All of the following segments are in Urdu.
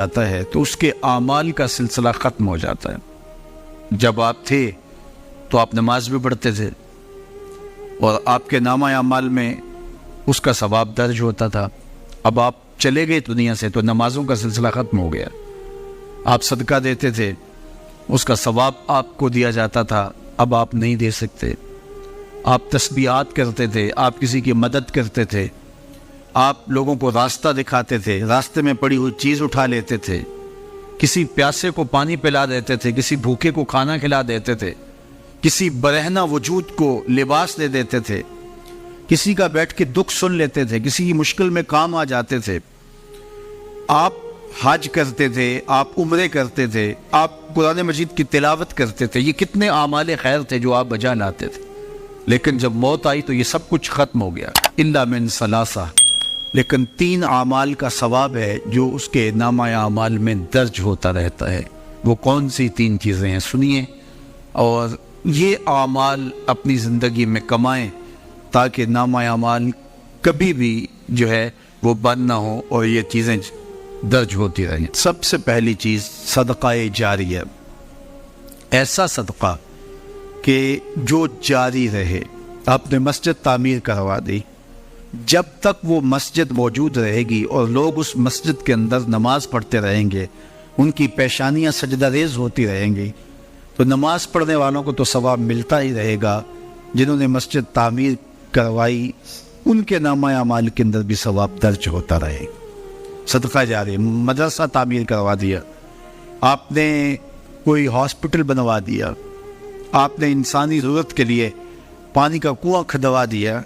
جاتا ہے تو اس کے اعمال کا سلسلہ ختم ہو جاتا ہے۔ جب آپ تھے تو آپ نماز بھی پڑھتے تھے اور آپ کے نامہ اعمال میں اس کا ثواب درج ہوتا تھا۔ اب آپ چلے گئے دنیا سے تو نمازوں کا سلسلہ ختم ہو گیا۔ آپ صدقہ دیتے تھے، اس کا ثواب آپ کو دیا جاتا تھا، اب آپ نہیں دے سکتے۔ آپ تسبیحات کرتے تھے، آپ کسی کی مدد کرتے تھے، آپ لوگوں کو راستہ دکھاتے تھے، راستے میں پڑی ہوئی چیز اٹھا لیتے تھے، کسی پیاسے کو پانی پلا دیتے تھے، کسی بھوکے کو کھانا کھلا دیتے تھے، کسی برہنہ وجود کو لباس دے دیتے تھے، کسی کا بیٹھ کے دکھ سن لیتے تھے، کسی کی مشکل میں کام آ جاتے تھے۔ آپ حج کرتے تھے، آپ عمرے کرتے تھے، آپ قرآن مجید کی تلاوت کرتے تھے، یہ کتنے اعمال خیر تھے جو آپ بجا لاتے تھے۔ لیکن جب موت آئی تو یہ سب کچھ ختم ہو گیا، الا من ثلاثہ، لیکن 3 اعمال کا ثواب ہے جو اس کے نامہ اعمال میں درج ہوتا رہتا ہے۔ وہ کون سی 3 چیزیں ہیں سنیے، اور یہ اعمال اپنی زندگی میں کمائیں تاکہ نامہ اعمال کبھی بھی جو ہے وہ بند نہ ہو اور یہ چیزیں درج ہوتی رہیں۔ سب سے پہلی چیز صدقہ جاریہ، ایسا صدقہ کہ جو جاری رہے۔ آپ نے مسجد تعمیر کروا دی، جب تک وہ مسجد موجود رہے گی اور لوگ اس مسجد کے اندر نماز پڑھتے رہیں گے، ان کی پیشانیاں سجدہ ریز ہوتی رہیں گی، تو نماز پڑھنے والوں کو تو ثواب ملتا ہی رہے گا، جنہوں نے مسجد تعمیر کروائی ان کے نامہ اعمال کے اندر بھی ثواب درج ہوتا رہے گا۔ صدقہ جاری، مدرسہ تعمیر کروا دیا، آپ نے کوئی ہاسپٹل بنوا دیا، آپ نے انسانی ضرورت کے لیے پانی کا کنواں کھدوا دیا،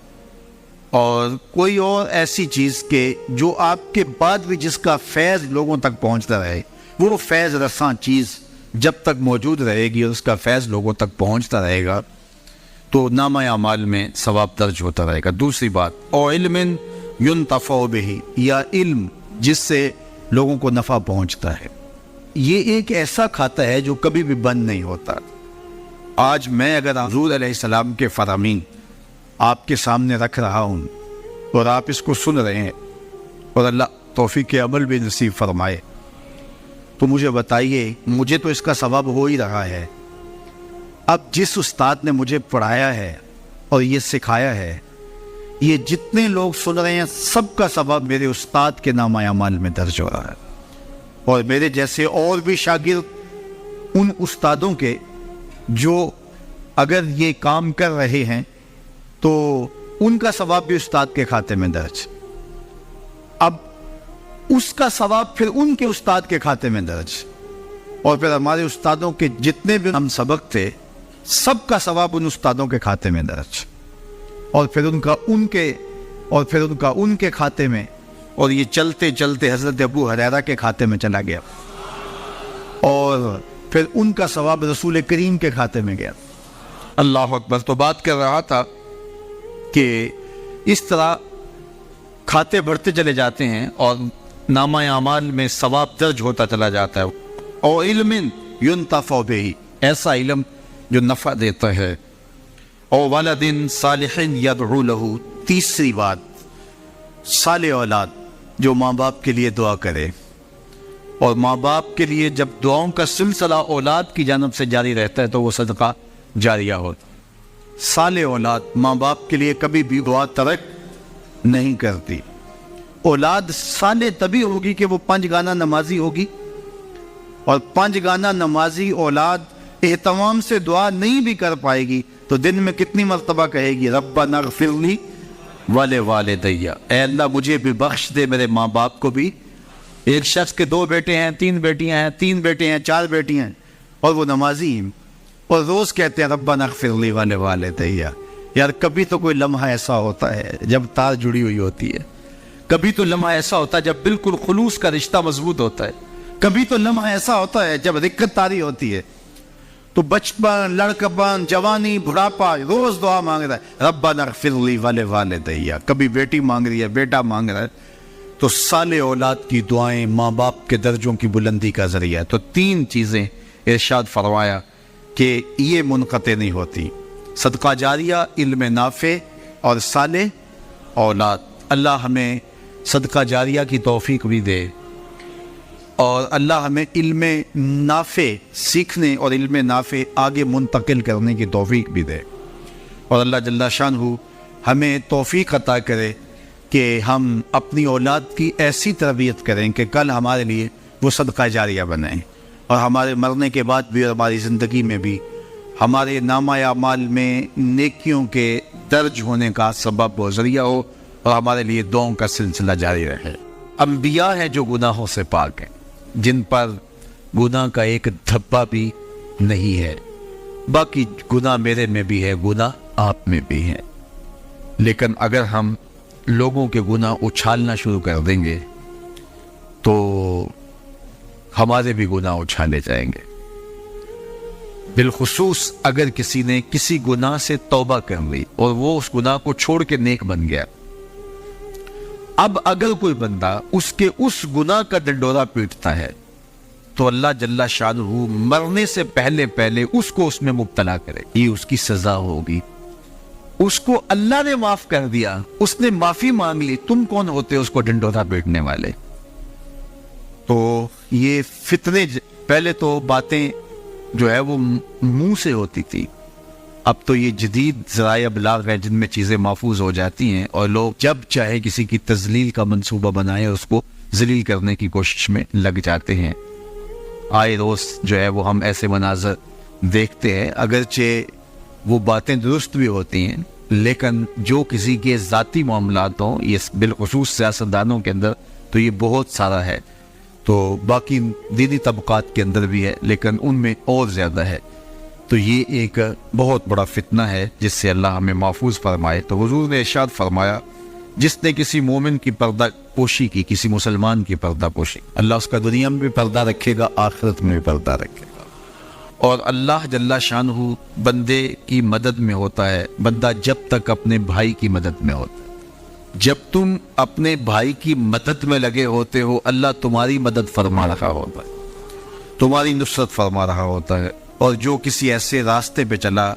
اور کوئی اور ایسی چیز کہ جو آپ کے بعد بھی جس کا فیض لوگوں تک پہنچتا رہے، وہ فیض رساں چیز جب تک موجود رہے گی اور اس کا فیض لوگوں تک پہنچتا رہے گا تو نامہ اعمال میں ثواب درج ہوتا رہے گا۔ دوسری بات، او علم ينتفع به، یا علم جس سے لوگوں کو نفع پہنچتا ہے۔ یہ ایک ایسا کھاتا ہے جو کبھی بھی بند نہیں ہوتا۔ آج میں اگر حضور علیہ السلام کے فرامین آپ کے سامنے رکھ رہا ہوں اور آپ اس کو سن رہے ہیں، اور اللہ توفیق عمل بھی نصیب فرمائے، تو مجھے بتائیے، مجھے تو اس کا ثواب ہو ہی رہا ہے۔ اب جس استاد نے مجھے پڑھایا ہے اور یہ سکھایا ہے، یہ جتنے لوگ سن رہے ہیں سب کا ثواب میرے استاد کے نامہ اعمال میں درج ہو رہا ہے، اور میرے جیسے اور بھی شاگرد ان استادوں کے جو اگر یہ کام کر رہے ہیں تو ان کا ثواب بھی استاد کے کھاتے میں درج، اب اس کا ثواب پھر ان کے استاد کے کھاتے میں درج، اور پھر ہمارے استادوں کے جتنے بھی ہم سبق تھے سب کا ثواب ان استادوں کے کھاتے میں درج، اور پھر ان کا ان کے کھاتے میں، اور یہ چلتے چلتے حضرت ابو ہریرہ کے کھاتے میں چلا گیا، اور پھر ان کا ثواب رسول کریم کے کھاتے میں گیا۔ اللہ اکبر۔ تو بات کر رہا تھا کہ اس طرح کھاتے بڑھتے چلے جاتے ہیں اور نامہ اعمال میں ثواب درج ہوتا چلا جاتا ہے۔ او علم ينتفع به، ایسا علم جو نفع دیتا ہے۔ او ولد صالح يدعو له، تیسری بات، صالح اولاد جو ماں باپ کے لیے دعا کرے، اور ماں باپ کے لیے جب دعاؤں کا سلسلہ اولاد کی جانب سے جاری رہتا ہے تو وہ صدقہ جاریہ ہوتا ہے۔ صالح اولاد ماں باپ کے لیے کبھی بھی دعا ترک نہیں کرتی۔ اولاد صالح تبھی ہوگی کہ وہ 5 گانہ نمازی ہوگی، اور 5 گانہ نمازی اولاد اہتمام سے دعا نہیں بھی کر پائے گی تو دن میں کتنی مرتبہ کہے گی، ربنا اغفر لی ولوالدی، اے اللہ مجھے بھی بخش دے، میرے ماں باپ کو بھی۔ ایک شخص کے 2 بیٹے ہیں، 3 بیٹیاں ہیں، 3 بیٹے ہیں، 4 بیٹیاں ہیں، اور وہ نمازی ہیں، اور روز کہتے ہیں ربنا اغفر لی ولوالدی۔ یار کبھی تو کوئی لمحہ ایسا ہوتا ہے جب تار جڑی ہوئی ہوتی ہے، کبھی تو لمحہ ایسا ہوتا ہے جب بالکل خلوص کا رشتہ مضبوط ہوتا ہے، کبھی تو لمحہ ایسا ہوتا ہے جب رقت تاری ہوتی ہے، تو بچپن، لڑکپن، جوانی، بڑھاپا، روز دعا مانگ رہا ہے ربنا اغفر لی ولوالدی، کبھی بیٹی مانگ رہی ہے، بیٹا مانگ رہا ہے، تو صالح اولاد کی دعائیں ماں باپ کے درجوں کی بلندی کا ذریعہ ہے۔ تو 3 چیزیں ارشاد فرمایا کہ یہ منقطع نہیں ہوتی، صدقہ جاریہ، علم نافع اور صالح اولاد۔ اللہ ہمیں صدقہ جاریہ کی توفیق بھی دے۔ اور اللہ ہمیں علم نافع سیکھنے اور علم نافع آگے منتقل کرنے کی توفیق بھی دے، اور اللہ جل شانہ ہمیں توفیق عطا کرے کہ ہم اپنی اولاد کی ایسی تربیت کریں کہ کل ہمارے لیے وہ صدقہ جاریہ بنیں، اور ہمارے مرنے کے بعد بھی اور ہماری زندگی میں بھی ہمارے نامہ اعمال میں نیکیوں کے درج ہونے کا سبب و ذریعہ ہو، اور ہمارے لیے دعاؤں کا سلسلہ جاری رہے۔ انبیاء ہیں جو گناہوں سے پاک ہیں، جن پر گناہ کا ایک دھبا بھی نہیں ہے، باقی گناہ میرے میں بھی ہے، گناہ آپ میں بھی ہے، لیکن اگر ہم لوگوں کے گناہ اچھالنا شروع کر دیں گے تو ہمارے بھی گناہ اچھالے جائیں گے، بالخصوص اگر کسی نے کسی گناہ سے توبہ کر لی اور وہ اس گناہ کو چھوڑ کے نیک بن گیا۔ اب اگر کوئی بندہ اس کے اس گناہ کا ڈنڈورا پیٹتا ہے تو اللہ جل شانہ مرنے سے پہلے اس کو اس میں مبتلا کرے، یہ اس کی سزا ہوگی۔ اس کو اللہ نے معاف کر دیا، اس نے معافی مانگ لی، تم کون ہوتے اس کو ڈنڈورا پیٹنے والے؟ تو یہ فتنے پہلے تو باتیں جو ہے وہ منہ سے ہوتی تھی، اب تو یہ جدید ذرائع ابلاغ ہے جن میں چیزیں محفوظ ہو جاتی ہیں، اور لوگ جب چاہے کسی کی تذلیل کا منصوبہ بنائے اس کو ذلیل کرنے کی کوشش میں لگ جاتے ہیں۔ آئے روز جو ہے وہ ہم ایسے مناظر دیکھتے ہیں، اگرچہ وہ باتیں درست بھی ہوتی ہیں، لیکن جو کسی کے ذاتی معاملات ہوں، یہ بالخصوص سیاستدانوں کے اندر تو یہ بہت سارا ہے، تو باقی دینی طبقات کے اندر بھی ہے لیکن ان میں اور زیادہ ہے، تو یہ ایک بہت بڑا فتنہ ہے جس سے اللہ ہمیں محفوظ فرمائے۔ تو حضور نے ارشاد فرمایا، جس نے کسی مومن کی پردہ پوشی کی، کسی مسلمان کی پردہ پوشی، اللہ اس کا دنیا میں بھی پردہ رکھے گا، آخرت میں بھی پردہ رکھے گا۔ اور اللہ جل شانہ بندے کی مدد میں ہوتا ہے، بندہ جب تک اپنے بھائی کی مدد میں ہوتا ہے۔ جب تم اپنے بھائی کی مدد میں لگے ہوتے ہو، اللہ تمہاری مدد فرما رہا ہوتا ہے، تمہاری نصرت فرما رہا ہوتا ہے۔ اور جو کسی ایسے راستے پہ چلا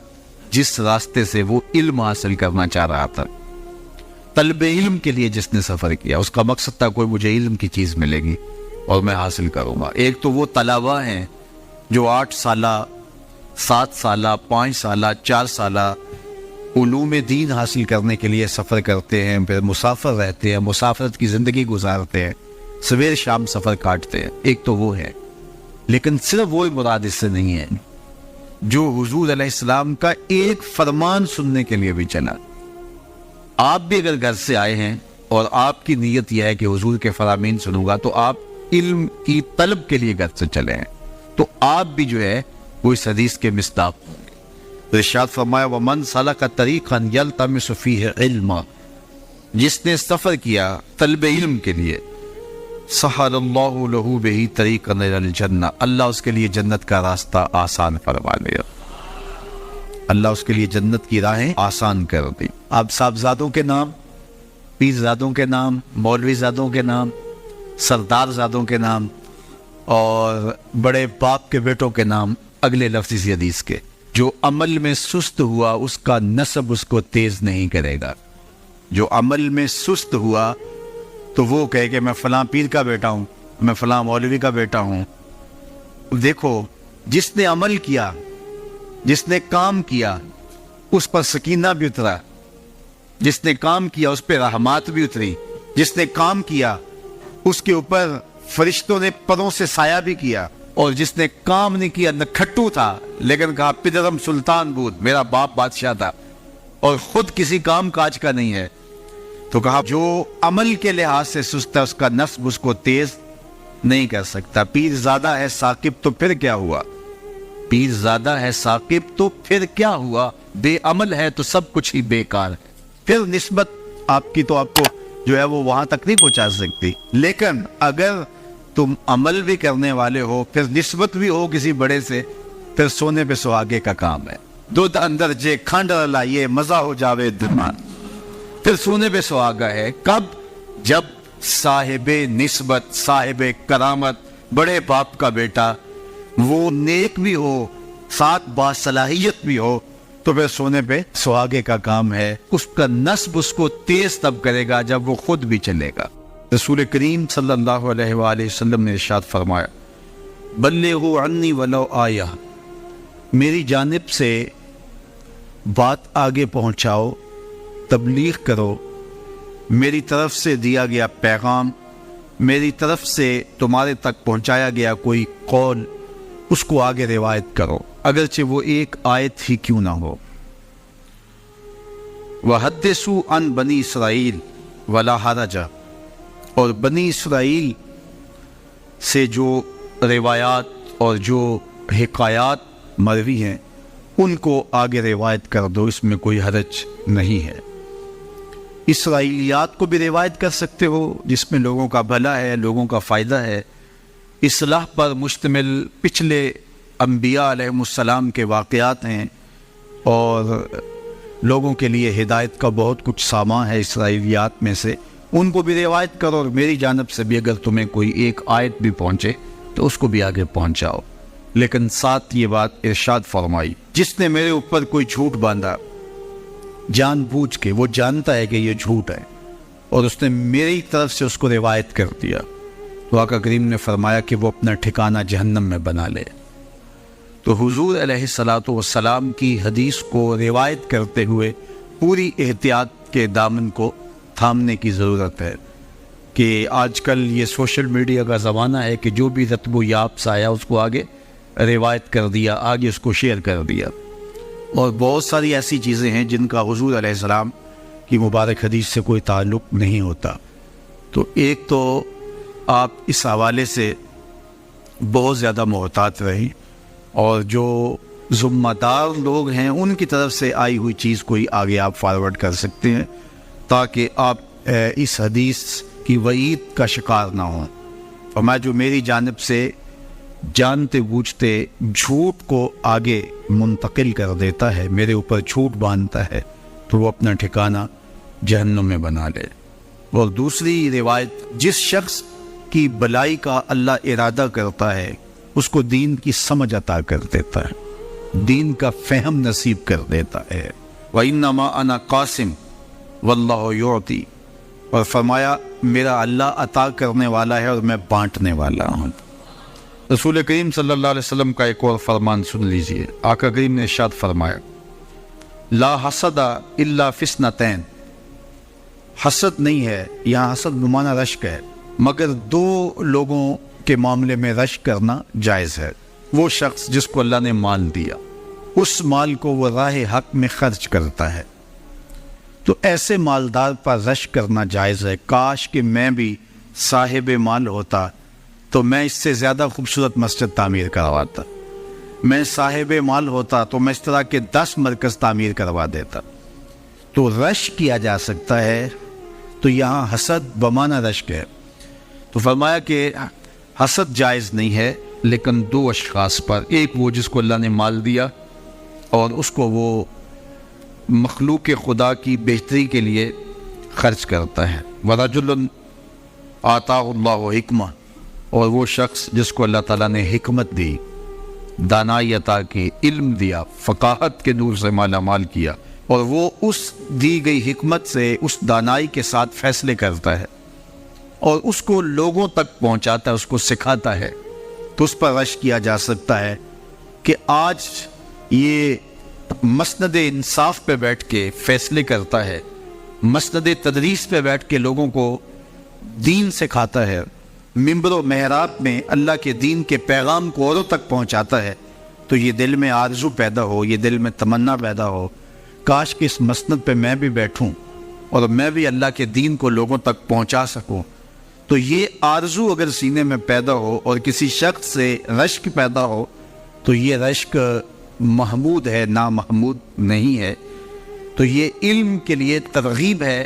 جس راستے سے وہ علم حاصل کرنا چاہ رہا تھا، طلب علم کے لیے جس نے سفر کیا، اس کا مقصد تھا کوئی مجھے علم کی چیز ملے گی اور میں حاصل کروں گا۔ ایک تو وہ طلباء ہیں جو 8 سالہ 7 سالہ 5 سالہ 4 سالہ علوم دین حاصل کرنے کے لیے سفر کرتے ہیں، پھر مسافر رہتے ہیں، مسافرت کی زندگی گزارتے ہیں، سویر شام سفر کاٹتے ہیں، ایک تو وہ ہے۔ لیکن صرف وہ مراد اس سے نہیں ہے جو حضور علیہ السلام کا ایک فرمان سننے کے لیے بھی چلا۔ آپ بھی اگر گھر سے آئے ہیں اور آپ کی نیت یہ ہے کہ حضور کے فرامین سنوں گا، تو آپ علم کی طلب کے لیے گھر سے چلے ہیں، تو آپ بھی جو ہے وہ اس حدیث کے مصداق ہوں گے۔ ارشاد فرمایا، وَمَنْ سَلَكَ طَرِيقًا يَلْتَمِسُ فِيهِ عِلْمًا، جس نے سفر کیا طلب علم کے لیے، سَهَلَ اللَّهُ لَهُ بِهِ طَرِيقًا إِلَى الْجَنَّةِ، اللہ اس کے لیے جنت کا راستہ آسان فرما لے گا، اللہ اس کے لیے جنت کی راہیں آسان کر دی۔ اب صاحبزادوں کے نام، پیرزادوں کے نام، مولوی زادوں کے نام، سردار زادوں کے نام اور بڑے باپ کے بیٹوں کے نام اگلے لفظ اسی حدیث کے، جو عمل میں سست ہوا اس کا نسب اس کو تیز نہیں کرے گا۔ جو عمل میں سست ہوا تو وہ کہے کہ میں فلاں پیر کا بیٹا ہوں، میں فلاں مولوی کا بیٹا ہوں۔ دیکھو، جس نے عمل کیا، جس نے کام کیا، اس پر سکینہ بھی اترا، جس نے کام کیا اس پہ رحمات بھی اتری، جس نے کام کیا اس کے اوپر فرشتوں نے پروں سے سایہ بھی کیا، اور جس نے کام نہیں کیا، نہ کھٹو تھا لیکن کہا پدرم سلطان بود، میرا باپ بادشاہ تھا، اور خود کسی کام کاج کا نہیں ہے، تو کہا جو عمل کے لحاظ سے سست ہے اس کا نسب اس کو تیز نہیں کر سکتا۔ پیر زادہ ہے ثاقب تو پھر کیا ہوا، پیر زادہ ہے ثاقب تو پھر کیا ہوا، بے عمل ہے تو سب کچھ ہی بیکار ہے۔ پھر نسبت آپ کی تو آپ کو جو ہے وہ وہاں تک نہیں پہنچا سکتی، لیکن اگر تم عمل بھی کرنے والے ہو، پھر نسبت بھی ہو کسی بڑے سے، پھر سونے پہ سہاگے کا کام ہے۔ دودھ اندر جے کھانڈ لائیے مزہ ہو جاوے دمان، پھر سونے پہ سہاگا ہے۔ کب؟ جب صاحب نسبت، صاحب کرامت، بڑے باپ کا بیٹا وہ نیک بھی ہو، ساتھ باصلاحیت بھی ہو، تو پھر سونے پہ سہاگے کا کام ہے۔ اس کا نسب اس کو تیز تب کرے گا جب وہ خود بھی چلے گا۔ رسول کریم صلی اللہ علیہ وآلہ وسلم نے ارشاد فرمایا بلغوا عنی ولو آیہ، میری جانب سے بات آگے پہنچاؤ، تبلیغ کرو، میری طرف سے دیا گیا پیغام، میری طرف سے تمہارے تک پہنچایا گیا کوئی قول، اس کو آگے روایت کرو، اگرچہ وہ ایک آیت ہی کیوں نہ ہو۔ وَحَدِّثُوا عَن بنی اسرائیل وَلَا حَرَجَ، اور بنی اسرائیل سے جو روایات اور جو حکایات مروی ہیں ان کو آگے روایت کر دو، اس میں کوئی حرج نہیں ہے۔ اسرائیلیات کو بھی روایت کر سکتے ہو جس میں لوگوں کا بھلا ہے، لوگوں کا فائدہ ہے، اصلاح پر مشتمل پچھلے انبیاء علیہ السلام کے واقعات ہیں اور لوگوں کے لیے ہدایت کا بہت کچھ سامان ہے اسرائیلیات میں سے، ان کو بھی روایت کرو، اور میری جانب سے بھی اگر تمہیں کوئی ایک آیت بھی پہنچے تو اس کو بھی آگے پہنچاؤ۔ لیکن ساتھ یہ بات ارشاد فرمائی، جس نے میرے اوپر کوئی جھوٹ باندھا جان بوجھ کے، وہ جانتا ہے کہ یہ جھوٹ ہے اور اس نے میری طرف سے اس کو روایت کر دیا، تو آقا کریم نے فرمایا کہ وہ اپنا ٹھکانہ جہنم میں بنا لے۔ تو حضور علیہ الصلاۃ والسلام کی حدیث کو روایت کرتے ہوئے پوری احتیاط کے دامن کو تھامنے کی ضرورت ہے، کہ آج کل یہ سوشل میڈیا کا زمانہ ہے کہ جو بھی رتب و یاب سے آیا اس کو آگے روایت کر دیا، آگے اس کو شیئر کر دیا، اور بہت ساری ایسی چیزیں ہیں جن کا حضور علیہ السلام کی مبارک حدیث سے کوئی تعلق نہیں ہوتا۔ تو ایک تو آپ اس حوالے سے بہت زیادہ محتاط رہیں، اور جو ذمہ دار لوگ ہیں ان کی طرف سے آئی ہوئی چیز کوئی آگے آپ فارورڈ کر سکتے ہیں تاکہ آپ اس حدیث کی وعید کا شکار نہ ہوں۔ فرمایا جو میری جانب سے جانتے بوجھتے جھوٹ کو آگے منتقل کر دیتا ہے، میرے اوپر جھوٹ باندھتا ہے، تو وہ اپنا ٹھکانہ جہنم میں بنا لے۔ اور دوسری روایت، جس شخص کی بلائی کا اللہ ارادہ کرتا ہے اس کو دین کی سمجھ عطا کر دیتا ہے، دین کا فہم نصیب کر دیتا ہے۔ وَإِنَّمَا أَنَا قَاسِمٌ وَاللَّهُ يُعْطِي، اور فرمایا میرا اللہ عطا کرنے والا ہے اور میں بانٹنے والا ہوں۔ رسول کریم صلی اللہ علیہ وسلم کا ایک اور فرمان سن لیجئے، آقا کریم نے ارشاد فرمایا لا حسد الا فی اثنتین، حسد نہیں ہے، یہاں حسد بمعنی رشک ہے، مگر دو لوگوں کے معاملے میں رشک کرنا جائز ہے۔ وہ شخص جس کو اللہ نے مال دیا، اس مال کو وہ راہ حق میں خرچ کرتا ہے، تو ایسے مالدار پر رشک کرنا جائز ہے۔ کاش کہ میں بھی صاحب مال ہوتا تو میں اس سے زیادہ خوبصورت مسجد تعمیر کرواتا، میں صاحب مال ہوتا تو میں اس طرح کے 10 مرکز تعمیر کروا دیتا۔ تو رشک کیا جا سکتا ہے، تو یہاں حسد بمعنی رشک ہے۔ تو فرمایا کہ حسد جائز نہیں ہے، لیکن دو اشخاص پر، ایک وہ جس کو اللہ نے مال دیا اور اس کو وہ مخلوق خدا کی بہتری کے لیے خرچ کرتا ہے، وَرَجُلٌ آتَاهُ اللَّهُ حِکْمَةً، اور وہ شخص جس کو اللہ تعالیٰ نے حکمت دی، دانائی عطا کی، علم دیا، فقاہت کے نور سے مالا مال کیا، اور وہ اس دی گئی حکمت سے، اس دانائی کے ساتھ فیصلے کرتا ہے اور اس کو لوگوں تک پہنچاتا ہے، اس کو سکھاتا ہے، تو اس پر رشک کیا جا سکتا ہے کہ آج یہ مسند انصاف پہ بیٹھ کے فیصلے کرتا ہے، مسند تدریس پہ بیٹھ کے لوگوں کو دین سکھاتا ہے، ممبر و محراب میں اللہ کے دین کے پیغام کو اوروں تک پہنچاتا ہے، تو یہ دل میں آرزو پیدا ہو، یہ دل میں تمنا پیدا ہو، کاش کہ اس مسند پہ میں بھی بیٹھوں اور میں بھی اللہ کے دین کو لوگوں تک پہنچا سکوں۔ تو یہ آرزو اگر سینے میں پیدا ہو اور کسی شخص سے رشک پیدا ہو، تو یہ رشک محمود ہے، نامحمود نہیں ہے۔ تو یہ علم کے لیے ترغیب ہے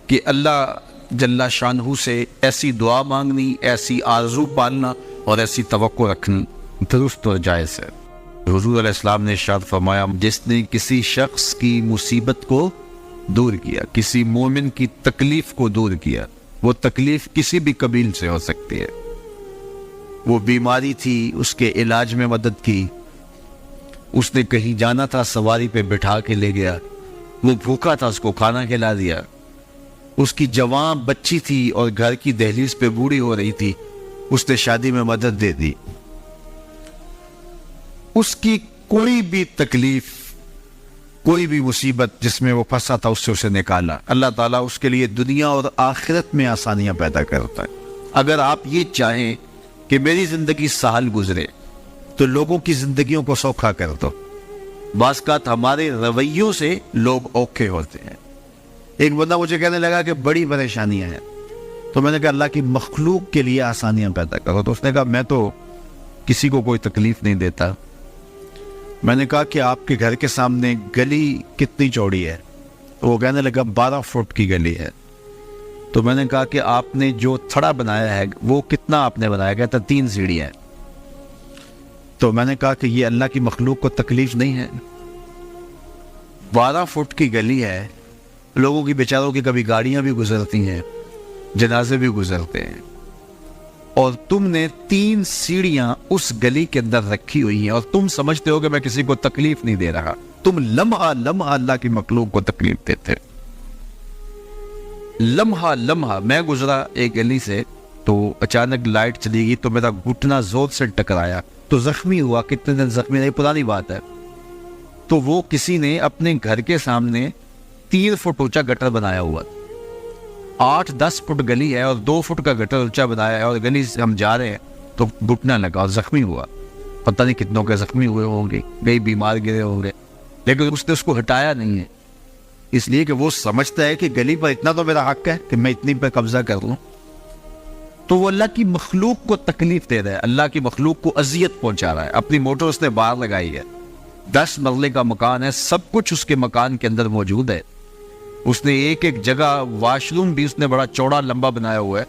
کہ اللہ جل شانہ سے ایسی دعا مانگنی، ایسی آرزو پالنا اور ایسی توقع رکھنی درست اور جائز ہے۔ حضور علیہ السلام نے ارشاد فرمایا جس نے کسی شخص کی مصیبت کو دور کیا، کسی مومن کی تکلیف کو دور کیا، وہ تکلیف کسی بھی قبیل سے ہو سکتی ہے، وہ بیماری تھی اس کے علاج میں مدد کی، اس نے کہیں جانا تھا سواری پہ بٹھا کے لے گیا، وہ بھوکا تھا اس کو کھانا کھلا دیا، اس کی جوان بچی تھی اور گھر کی دہلیز پہ بوڑھی ہو رہی تھی، اس نے شادی میں مدد دے دی. اس کی کوئی بھی تکلیف، کوئی بھی مصیبت جس میں وہ پھنسا تھا، اس سے اسے نکالا. اللہ تعالیٰ اس کے لیے دنیا اور آخرت میں آسانیاں پیدا کرتا ہے. اگر آپ یہ چاہیں کہ میری زندگی سہل گزرے تو لوگوں کی زندگیوں کو سوکھا کر دو. بعض اوقات ہمارے رویوں سے لوگ اوکھے ہوتے ہیں. ایک بندہ مجھے کہنے لگا کہ بڑی پریشانیاں ہیں، تو میں نے کہا اللہ کی مخلوق کے لیے آسانیاں پیدا کرو. تو اس نے کہا میں تو کسی کو کوئی تکلیف نہیں دیتا. میں نے کہا کہ آپ کے گھر کے سامنے گلی کتنی چوڑی ہے؟ تو وہ کہنے لگا 12 فٹ کی گلی ہے. تو میں نے کہا کہ آپ نے جو تھڑا بنایا ہے وہ کتنا آپ نے بنایا؟ کہتا 3 سیڑھیاں. تو میں نے کہا کہ یہ اللہ کی مخلوق کو تکلیف نہیں ہے؟ 12 فٹ کی گلی ہے، لوگوں کی بیچاروں کی کبھی گاڑیاں بھی گزرتی ہیں، جنازے بھی گزرتے ہیں، اور تم نے 3 سیڑھیاں اس گلی کے اندر رکھی ہوئی ہیں اور تم سمجھتے ہو کہ میں کسی کو تکلیف نہیں دے رہا. تم لمحہ لمحہ اللہ کی مخلوق کو تکلیف دیتے. لمحہ لمحہ. میں گزرا ایک گلی سے تو اچانک لائٹ چلی گئی تو میرا گھٹنا زور سے ٹکرایا تو زخمی ہوا. کتنے دن زخمی نہیں، پرانی بات ہے. تو وہ کسی نے اپنے گھر کے سامنے 3 فٹ اونچا گٹر بنایا ہوا، 8-10 فٹ گلی ہے اور 2 فٹ کا گٹر اونچا بنایا ہے، اور گلی سے ہم جا رہے ہیں تو گھٹنا لگا اور زخمی ہوا. پتہ نہیں کتنوں کے زخمی ہوئے ہوں گے، کئی بیمار گرے ہوں گے، لیکن اس نے اس کو ہٹایا نہیں ہے، اس لیے کہ وہ سمجھتا ہے کہ گلی پر اتنا تو میرا حق ہے کہ میں اتنی پہ قبضہ کر لوں. تو وہ اللہ کی مخلوق کو تکلیف دے رہا ہے، اللہ کی مخلوق کو اذیت پہنچا رہا ہے. اپنی موٹر اس نے باہر لگائی ہے، 10 مرلے کا مکان ہے، سب کچھ اس کے مکان کے اندر موجود ہے. اس نے ایک ایک جگہ واش روم بھی اس نے بڑا چوڑا لمبا بنایا ہوا ہے،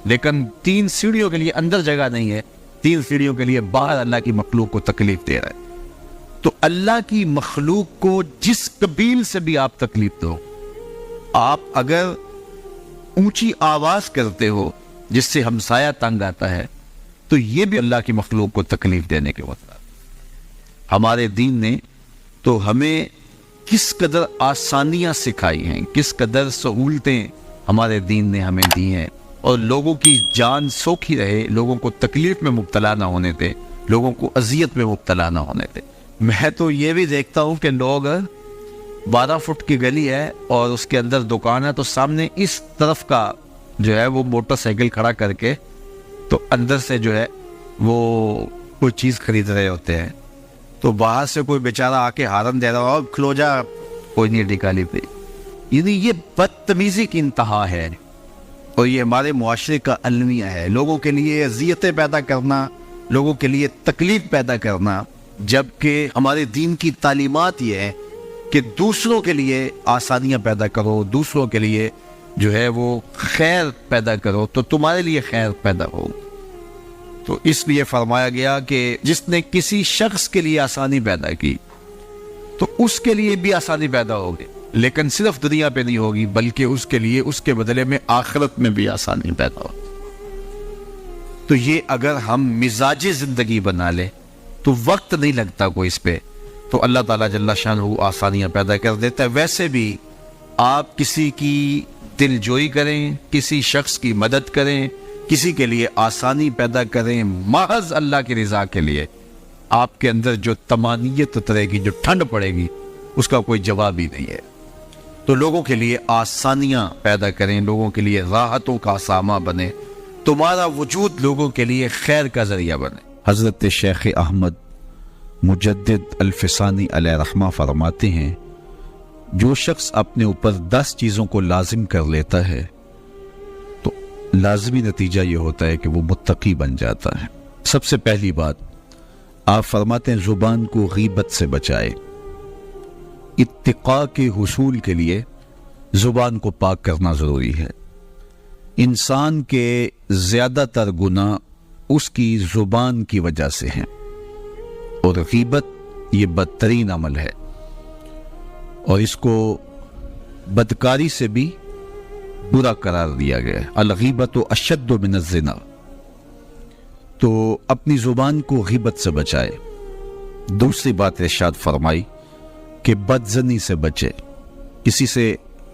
لیکن 3 سیڑھیوں کے لیے اندر جگہ نہیں ہے، 3 سیڑھیوں کے لیے باہر اللہ کی مخلوق کو تکلیف دے رہا ہے. تو اللہ کی مخلوق کو جس قبیل سے بھی آپ تکلیف دو، آپ اگر اونچی آواز کرتے ہو جس سے ہمسایہ تنگ آتا ہے، تو یہ بھی اللہ کی مخلوق کو تکلیف دینے کے وقت. ہمارے دین نے تو ہمیں کس قدر آسانیاں سکھائی ہیں، کس قدر سہولتیں ہمارے دین نے ہمیں دی ہیں، اور لوگوں کی جان سوکھی رہے، لوگوں کو تکلیف میں مبتلا نہ ہونے دے، لوگوں کو اذیت میں مبتلا نہ ہونے دے. میں تو یہ بھی دیکھتا ہوں کہ لوگ 12 فٹ کی گلی ہے اور اس کے اندر دکان ہے، تو سامنے اس طرف کا جو ہے وہ موٹر سائیکل کھڑا کر کے تو اندر سے جو ہے وہ کوئی چیز خرید رہے ہوتے ہیں. تو باہر سے کوئی بیچارہ آ کے ہارن دے رہا ہو، کھلو جا، کوئی نہیں نکالی پہ. یعنی یہ بدتمیزی کی انتہا ہے، اور یہ ہمارے معاشرے کا المیہ ہے. لوگوں کے لیے اذیتیں پیدا کرنا، لوگوں کے لیے تکلیف پیدا کرنا، جبکہ ہمارے دین کی تعلیمات یہ ہے کہ دوسروں کے لیے آسانیاں پیدا کرو، دوسروں کے لیے جو ہے وہ خیر پیدا کرو تو تمہارے لیے خیر پیدا ہو. تو اس لیے فرمایا گیا کہ جس نے کسی شخص کے لیے آسانی پیدا کی تو اس کے لیے بھی آسانی پیدا ہوگی، لیکن صرف دنیا پہ نہیں ہوگی بلکہ اس کے لیے اس کے بدلے میں آخرت میں بھی آسانی پیدا ہوگی. تو یہ اگر ہم مزاج زندگی بنا لیں تو وقت نہیں لگتا کوئی اس پہ، تو اللہ تعالیٰ جل شانہ آسانیاں پیدا کر دیتا ہے. ویسے بھی آپ کسی کی دل جوئی کریں، کسی شخص کی مدد کریں، کسی کے لیے آسانی پیدا کریں محض اللہ کی رضا کے لیے، آپ کے اندر جو طمانینت اترے گی، جو ٹھنڈ پڑے گی، اس کا کوئی جواب ہی نہیں ہے. تو لوگوں کے لیے آسانیاں پیدا کریں، لوگوں کے لیے راحتوں کا سامان بنے، تمہارا وجود لوگوں کے لیے خیر کا ذریعہ بنے. حضرت شیخ احمد مجدد الفسانی علیہ رحمہ فرماتے ہیں، جو شخص اپنے اوپر 10 چیزوں کو لازم کر لیتا ہے تو لازمی نتیجہ یہ ہوتا ہے کہ وہ متقی بن جاتا ہے. سب سے پہلی بات آپ فرماتے ہیں زبان کو غیبت سے بچائے. اتقاء کے حصول کے لیے زبان کو پاک کرنا ضروری ہے. انسان کے زیادہ تر گناہ اس کی زبان کی وجہ سے ہیں، اور غیبت یہ بدترین عمل ہے، اور اس کو بدکاری سے بھی برا قرار دیا گیا ہے. الغیبت اشد من الزنا. تو اپنی زبان کو غیبت سے بچائے. دوسری بات ارشاد فرمائی کہ بدزنی سے بچے، کسی سے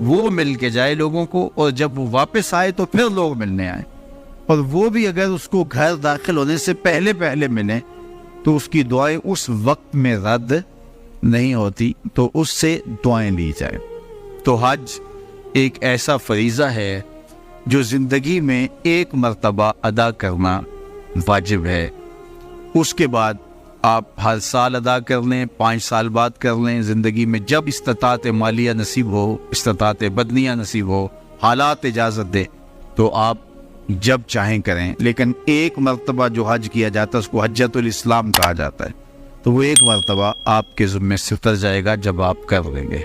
وہ مل کے جائے لوگوں کو، اور جب وہ واپس آئے تو پھر لوگ ملنے آئے، اور وہ بھی اگر اس کو گھر داخل ہونے سے پہلے ملیں تو اس کی دعائیں اس وقت میں رد نہیں ہوتی، تو اس سے دعائیں لی جائیں۔ تو حج ایک ایسا فریضہ ہے جو زندگی میں ایک مرتبہ ادا کرنا واجب ہے، اس کے بعد آپ ہر سال ادا کر لیں، 5 سال بعد کر لیں، زندگی میں جب استطاعت مالیہ نصیب ہو، استطاعت بدنیہ نصیب ہو، حالات اجازت دے تو آپ جب چاہیں کریں، لیکن ایک مرتبہ جو حج کیا جاتا ہے اس کو حجۃ الاسلام کہا جاتا ہے، تو وہ ایک مرتبہ آپ کے ذمے سے اتر جائے گا جب آپ کر لیں گے۔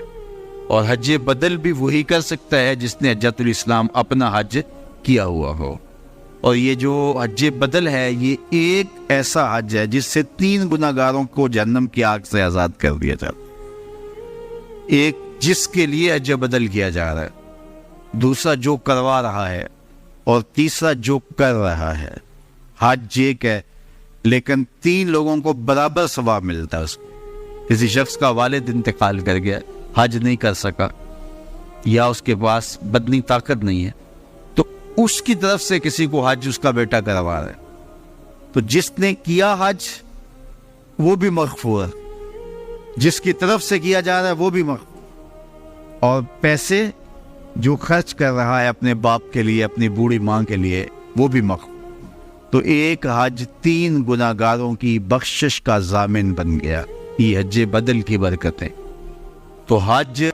اور حج بدل بھی وہی کر سکتا ہے جس نے حجۃ الاسلام اپنا حج کیا ہوا ہو، اور یہ جو حج بدل ہے یہ ایک ایسا حج ہے جس سے 3 گناہگاروں کو جہنم کی آگ سے آزاد کر دیا جاتا ہے۔ ایک جس کے لیے حج بدل کیا جا رہا ہے، دوسرا جو کروا رہا ہے، اور تیسرا جو کر رہا ہے۔ حج ایک ہے لیکن 3 لوگوں کو برابر ثواب ملتا ہے۔ اس کو کسی شخص کا والد انتقال کر گیا، حج نہیں کر سکا، یا اس کے پاس بدنی طاقت نہیں ہے، تو اس کی طرف سے کسی کو حج اس کا بیٹا کروا رہا ہے، تو جس نے کیا حج وہ بھی مغفور ہے، جس کی طرف سے کیا جا رہا ہے وہ بھی مغفور، اور پیسے جو خرچ کر رہا ہے اپنے باپ کے لیے، اپنی بوڑھی ماں کے لیے، وہ بھی مغفور۔ تو ایک حج 3 گناہگاروں کی بخشش کا ضامن بن گیا۔ یہ حج بدل کی برکتیں۔ تو حج